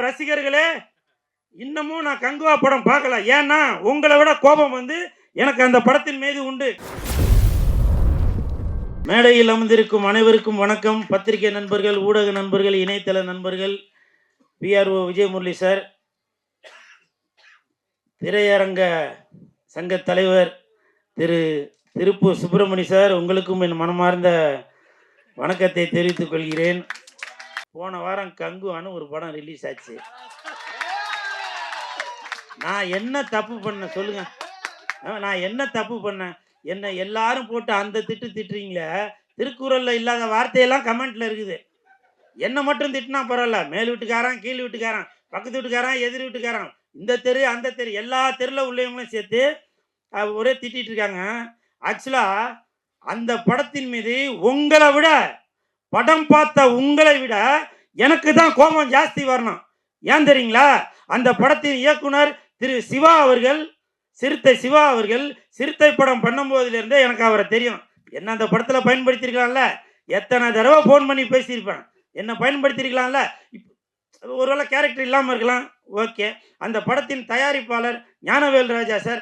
ரசிகர்களே, இன்னமும் நான் கங்குவா படம் பார்க்கல. ஏன்னா உங்களை விட கோபம் வந்து எனக்கு அந்த படத்தின் மீது உண்டு. மேடையில் அமர்ந்திருக்கும் அனைவருக்கும் வணக்கம். பத்திரிகை நண்பர்கள், ஊடக நண்பர்கள், இணையதள நண்பர்கள், PRO விஜயமுரளி சார், திரையரங்க சங்க தலைவர் திரு திருப்பூர் சுப்பிரமணி சார், உங்களுக்கும் என் மனமார்ந்த வணக்கத்தை தெரிவித்துக் கொள்கிறேன். போன வாரம் கங்குவான்னு ஒரு படம் ரிலீஸ் ஆச்சு. நான் என்ன தப்பு பண்ணேன் சொல்லுங்க? நான் என்ன தப்பு பண்ணேன்? என்ன எல்லாரும் போட்டு அந்த திட்டுறீங்களே, திருக்குறளில் இல்லாத வார்த்தையெல்லாம் கமெண்ட்ல இருக்குது. என்ன மட்டும் திட்டினா பரவாயில்ல, மேல் வீட்டுக்காரன், கீழ் வீட்டுக்காரன், பக்கத்து வீட்டுக்காரன், எதிர் வீட்டுக்காரன், இந்த தெரு அந்த தெரு, எல்லா தெருவில் உள்ளவங்களும் சேர்த்து ஒரே திட்டிட்டு இருக்காங்க. ஆக்சுவலாக அந்த படத்தின் மீது உங்களை விட, படம் பார்த்த உங்களை விட எனக்கு தான் கோபம் ஜாஸ்தி வரணும். ஏன் தெரியுங்களா? அந்த படத்தின் இயக்குனர் திரு சிவா அவர்கள், சிறுத்தை சிவா அவர்கள் சிறுத்தை படம் பண்ணும்போதிலிருந்தே எனக்கு அவரை தெரியும். என்ன அந்த படத்தில் பயன்படுத்தியிருக்கலாம்ல, எத்தனை தடவை ஃபோன் பண்ணி பேசியிருப்பேன். என்ன பயன்படுத்தியிருக்கலாம்ல. ஒருவேளை கேரக்டர் இல்லாமல் இருக்கலாம், ஓகே. அந்த படத்தின் தயாரிப்பாளர் ஞானவேல் ராஜா சார்,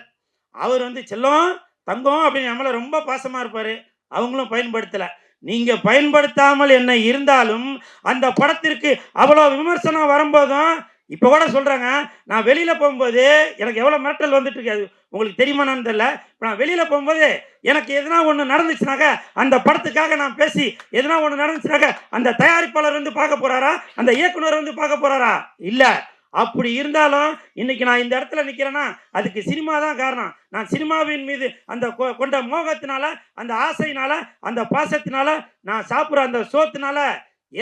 அவர் வந்து செல்லம் தங்கம் அப்படின்னு நம்மளை ரொம்ப பாசமாக இருப்பார். அவங்களும் பயன்படுத்தலை. நீங்கள் பயன்படுத்தாமல் என்ன இருந்தாலும் அந்த படத்திற்கு அவ்வளோ விமர்சனம் வரும்போதும், இப்போ கூட சொல்கிறாங்க, நான் வெளியில் போகும்போது எனக்கு எவ்வளோ மிரட்டல் வந்துட்டு இருக்காது, உங்களுக்கு தெரியுமான்னு தெரியல. இப்போ நான் வெளியில் போகும்போது எனக்கு எதனா ஒன்று நடந்துச்சுனாக்க, அந்த படத்துக்காக நான் பேசி எதனா ஒன்று நடந்துச்சுனாக்க, அந்த தயாரிப்பாளர் வந்து பார்க்க போகிறாரா, அந்த இயக்குனர் வந்து பார்க்க போகிறாரா? இல்லை. அப்படி இருந்தாலும் இன்னைக்கு நான் இந்த இடத்துல நிற்கிறேன்னா அதுக்கு சினிமா தான் காரணம். நான் சினிமாவின் மீது அந்த கொண்ட மோகத்தினால, அந்த ஆசையினால, அந்த பாசத்தினால, நான் சாப்பிட்ற அந்த சோத்தினால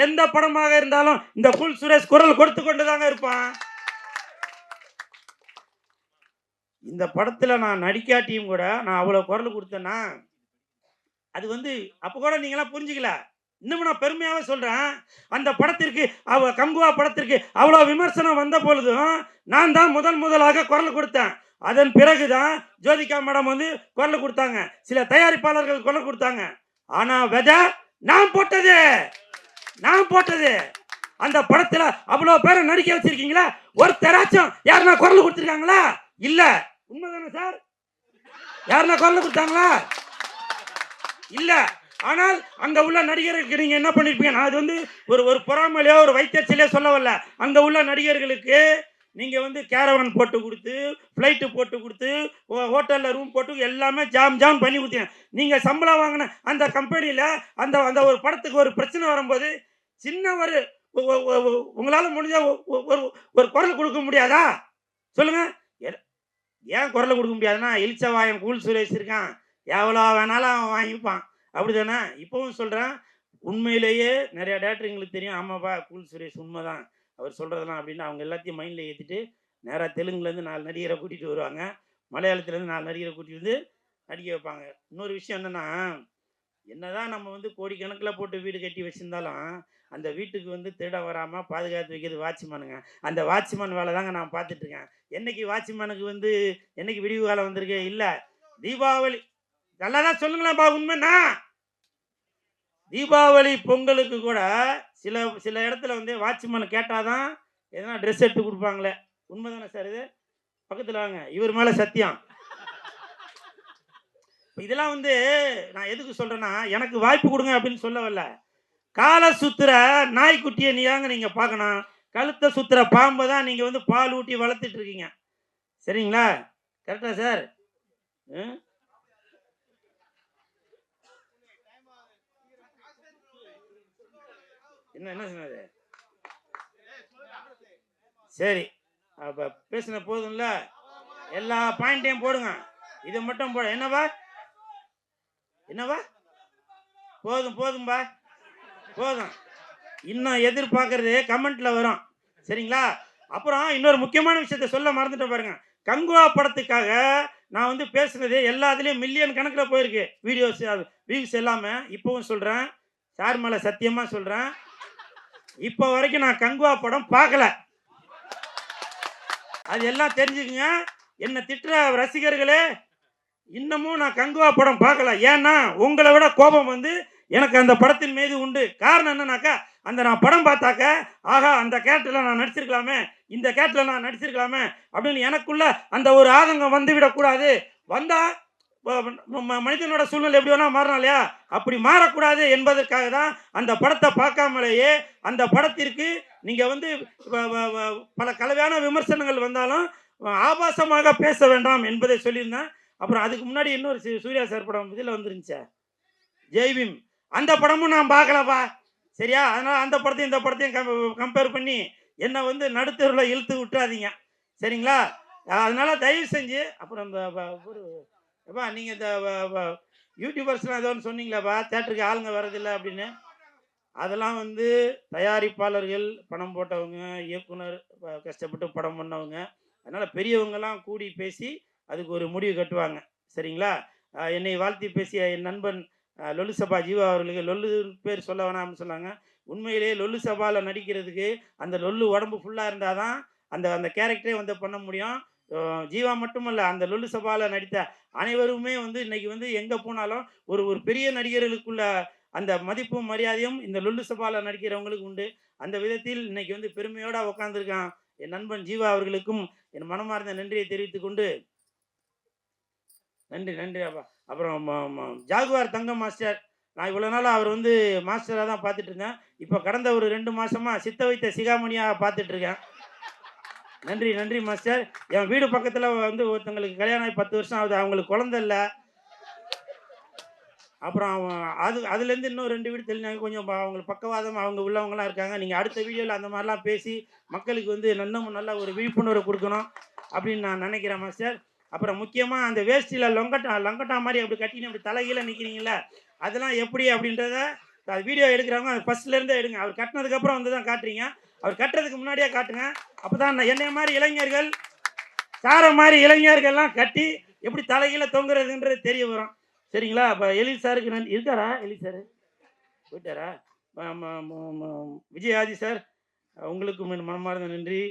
எந்த படமாக இருந்தாலும் இந்த புல் சுரேஷ் குரல் கொடுத்து கொண்டு தாங்க இருப்பான். இந்த படத்துல நான் நடிக்காட்டியும் கூட நான் அவ்வளவு குரல் கொடுத்தேன்னா, அது வந்து அப்ப கூட நீங்களாம் புரிஞ்சுக்கல. இன்னும் நான் பெருமையாவே சொல்றேன், அந்த படத்திற்கு கங்குவா படத்திற்கு அவ்வளோ விமர்சனம் வந்த பொழுதும் நான் தான் முதலாக குரல் கொடுத்தேன். அதன் பிறகுதான் ஜோதிகா மேடம் வந்து குரல் கொடுத்தாங்க, சில தயாரிப்பாளர்கள் குரல் கொடுத்தாங்க. ஆனா விதை நான் போட்டது. அந்த படத்துல அவ்வளோ பேரை நடிக்க வச்சிருக்கீங்களா? ஒருத்தராச்சும் யாருன்னா குரல் கொடுத்துருக்காங்களா? இல்ல. உண்மைதானே சார்? யாருன்னா குரல் கொடுத்தாங்களா? இல்ல. ஆனால் அங்க உள்ள நடிகர்களுக்கு நீங்க என்ன பண்ணிருப்பீங்க? நான் அது வந்து ஒரு பொறாமையிலையோ ஒரு வைத்தியத்திலே சொல்ல வரல. அங்க உள்ள நடிகர்களுக்கு நீங்க வந்து கேரவன் போட்டு கொடுத்து, ஃப்ளைட்டு போட்டு கொடுத்து, ஹோட்டலில் ரூம் போட்டு எல்லாமே ஜாம் பண்ணி கொடுத்தீங்க. நீங்க சம்பளம் வாங்கின அந்த கம்பெனியில் அந்த ஒரு படத்துக்கு ஒரு பிரச்சனை வரும்போது சின்ன உங்களால் முடிஞ்ச ஒரு குரல் கொடுக்க முடியாதா? சொல்லுங்க. ஏன் குரல் கொடுக்க முடியாதுன்னா, இளிச்சவாயன் கூல் சுரேஷ் இருக்கான், எவ்வளோ வேணாலும் அவன் வாங்கிப்பான், அப்படி தானே? இப்போவும் சொல்கிறேன், உண்மையிலேயே நிறைய டேரக்டர் எங்களுக்கு தெரியும், ஆமாப்பா கூல் சுரேஷ் உண்மைதான் அவர் சொல்கிறதெல்லாம் அப்படின்னு அவங்க எல்லாத்தையும் மைண்டில் ஏற்றிட்டு நேராக தெலுங்குலேருந்து 4 நடிகரை கூட்டிகிட்டு வருவாங்க, மலையாளத்துலேருந்து 4 நடிகரை கூட்டிகிட்டு வந்து நடிக்க வைப்பாங்க. இன்னொரு விஷயம் என்னென்னா, என்னதான் நம்ம வந்து கோடிக்கணக்கில் போட்டு வீடு கட்டி வச்சுருந்தாலும் அந்த வீட்டுக்கு வந்து திருட வராமல் பாதுகாத்து வைக்கிறது வாட்ச்மேனுங்க. அந்த வாட்ச்மேன் வேலை தாங்க நான் பார்த்துட்ருக்கேன். என்னைக்கு வாட்ச்மேனுக்கு வந்து என்னைக்கு விடிவு காலம் வந்திருக்கே? இல்லை. தீபாவளி நல்லா தான் சொல்லுங்களேன்ப்பா, உண்மைன்னா தீபாவளி பொங்கலுக்கு கூட சில இடத்துல வந்து வாட்ச்மேன் கேட்டாதான் எதனா ட்ரெஸ் எடுத்து கொடுப்பாங்களே. உண்மை தானே சார்? இது பக்கத்தில் வாங்க, இவர் மேலே சத்தியம். இதெல்லாம் வந்து நான் எதுக்கு சொல்றேன்னா, எனக்கு வாய்ப்பு கொடுங்க அப்படின்னு சொல்ல வரல. காலை சுத்துற நாய்க்குட்டியை நீங்க பார்க்கணும், கழுத்தை சுத்துற பாம்பை தான் நீங்க வந்து பால் ஊட்டி வளர்த்துட்டு இருக்கீங்க. சரிங்களா? கரெக்டா சார்? என்ன சொன்னது? சரி, அப்ப பேசின போதும்ல, எல்லா பாயிண்டையும் போடுங்க, இதை மட்டும் போட. என்னவா போதும்பா, போதும். இன்னும் எதிர்பார்க்கறது கமெண்ட்ல வரும். சரிங்களா? அப்புறம் இன்னொரு முக்கியமான விஷயத்த சொல்ல மறந்துட்டு பாருங்க. கங்குவா படத்துக்காக நான் வந்து பேசுனது எல்லாத்துலேயும் மில்லியன் கணக்கில் போயிருக்கு வீடியோஸ், வியூஸ் எல்லாமே. இப்பவும் சொல்கிறேன், சார் மேலே சத்தியமாக சொல்கிறேன், இப்போ வரைக்கும் நான் கங்குவா படம் பார்க்கல. அது எல்லாம் தெரிஞ்சுக்குங்க. என்ன திட்டுற ரசிகர்களே, இன்னமும் நான் கங்குவா படம் பார்க்கல. ஏன்னா உங்களை விட கோபம் வந்து எனக்கு அந்த படத்தின் மீது உண்டு. காரணம் என்னன்னாக்கா, அந்த நான் படம் பார்த்தாக்க ஆகா அந்த கேரக்டரில் நான் நடிச்சிருக்கலாமே, இந்த கேரக்டரில் நான் நடிச்சிருக்கலாமே அப்படின்னு எனக்குள்ள அந்த ஒரு ஆதங்கம் வந்து விடக்கூடாது. வந்தால் மனிதனோட சூழ்நிலை எப்படி வேணால் மாறணும் இல்லையா, அப்படி மாறக்கூடாது என்பதற்காக தான் அந்த படத்தை பார்க்காமலேயே அந்த படத்திற்கு நீங்கள் வந்து பல கலவையான விமர்சனங்கள் வந்தாலும் ஆபாசமாக பேச வேண்டாம் என்பதை சொல்லியிருந்தேன். அப்புறம் அதுக்கு முன்னாடி இன்னொரு சூர்யா சார் படம் இதில் வந்துருந்துச்சா, ஜெய்பீம், அந்த படமும் நான் பார்க்கலப்பா. சரியா, அதனால் அந்த படத்தையும் இந்த படத்தையும் கம்பேர் பண்ணி என்னை வந்து நடுத்தருவில் இழுத்து விட்டுறாதீங்க. சரிங்களா, அதனால் தயவு செஞ்சு. அப்புறம் இந்த ஒரு எப்பா நீங்கள் இந்த யூடியூபர்ஸ்லாம் ஏதோ ஒன்று சொன்னீங்களாப்பா, தேட்டருக்கு ஆளுங்க வர்றதில்லை அப்படின்னு. அதெல்லாம் வந்து தயாரிப்பாளர்கள் பணம் போட்டவங்க, இயக்குனர் கஷ்டப்பட்டு படம் பண்ணவங்க, அதனால் பெரியவங்கெல்லாம் கூடி பேசி அதுக்கு ஒரு முடிவு கட்டுவாங்க. சரிங்களா, என்னை வாழ்த்தி பேசிய என் நண்பன் லொல்லு சபா ஜீவா அவர்களுக்கு, லொல்லு பேர் சொல்ல வேணாம்னு சொன்னாங்க. உண்மையிலே லொல்லு சபாவில் நடிக்கிறதுக்கு அந்த லொல்லு உடம்பு ஃபுல்லாக இருந்தால் தான் அந்த அந்த கேரக்டரே வந்து பண்ண முடியும். ஜீவா மட்டுமல்ல, அந்த லொல்லு சபாவில் நடித்த அனைவருமே வந்து இன்னைக்கு வந்து எங்கே போனாலும் ஒரு ஒரு பெரிய நடிகர்களுக்குள்ள அந்த மதிப்பும் மரியாதையும் இந்த லொல்லு சபாவில் நடிக்கிறவங்களுக்கு உண்டு. அந்த விதத்தில் இன்னைக்கு வந்து பெருமையோடு உட்காந்துருக்கான் என் நண்பன் ஜீவா அவர்களுக்கும் என் மனமார்ந்த நன்றியை தெரிவித்துக் கொண்டு, நன்றி நன்றி அப்பா. அப்புறம் ஜாகுவார் தங்கம் மாஸ்டர், நான் இவ்வளோ நாள் அவர் வந்து மாஸ்டராக தான் பார்த்துட்டு இருந்தேன். இப்போ கடந்த ஒரு 2 மாதமாக சித்த வைத்த சிகாமணியாக பார்த்துட்ருக்கேன். நன்றி நன்றி மாஸ்டர். என் வீடு பக்கத்தில் வந்து ஒருத்தங்களுக்கு கல்யாணம் ஆகி 10 வருஷம் ஆகுது, அவங்களுக்கு குழந்தை இல்லை. அப்புறம் அதுலேருந்து இன்னும் 2 வீடு தெளிஞ்சாங்க. கொஞ்சம் அவங்களுக்கு பக்கவாதம் அவங்க உள்ளவங்களாம் இருக்காங்க. நீங்கள் அடுத்த வீடியோவில் அந்த மாதிரிலாம் பேசி மக்களுக்கு வந்து இன்னும் நல்ல ஒரு விழிப்புணர்வு கொடுக்கணும் அப்படின்னு நான் நினைக்கிறேன் மாஸ்டர். அப்புறம் முக்கியமாக அந்த வேஷ்டியில் லொங்கட்டா மாதிரி அப்படி கட்டின்னு அப்படி தலைகீழ நிற்கிறீங்கள, அதெல்லாம் எப்படி அப்படின்றத வீடியோ எடுக்கிறவங்க அது ஃபஸ்ட்லேருந்தே எடுங்க. அவர் கட்டினதுக்கப்புறம் வந்து தான் காட்டுறீங்க. அவர் கட்டுறதுக்கு முன்னாடியே காட்டுங்க. அப்போ தான் என்னைய மாதிரி இளைஞர்கள், சாரை மாதிரி இளைஞர்கள்லாம் கட்டி எப்படி தலைகீழ தொங்குறதுன்றது தெரிய வரும். சரிங்களா, அப்போ எலி சாருக்கு நன்றி. இருக்காரா எலி சார்? போயிட்டாரா? விஜய் ஆதி சார், உங்களுக்கும் என் மனமார்ந்த நன்றி.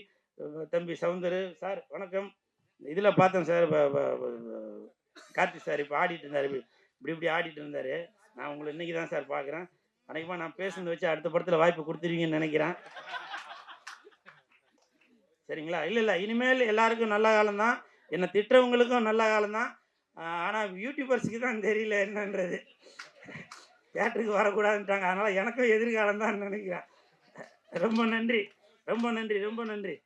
தம்பி சவுந்தர் சார் வணக்கம். இதில் பார்த்தேன் சார், கார்த்தி சார் இப்போ ஆடிட்டு இருந்தார், இப்படி ஆடிட்டு இருந்தார். நான் உங்களை இன்றைக்கி தான் சார் பார்க்குறேன். அன்றைக்குமா நான் பேசுனதை வச்சு அடுத்த படத்தில் வாய்ப்பு கொடுத்துருவீங்கன்னு நினைக்கிறேன். சரிங்களா, இல்லை இனிமேல் எல்லாருக்கும் நல்ல காலம்தான், என்னை திட்டுறவங்களுக்கும் நல்ல காலம்தான். ஆனால் யூடியூபர்ஸுக்கு தான் தெரியல என்னன்றது, தேட்டருக்கு வரக்கூடாதுன்ட்டாங்க. அதனால் எனக்கும் எதிர்காலம் தான் நினைக்கிறேன். ரொம்ப நன்றி ரொம்ப நன்றி ரொம்ப நன்றி.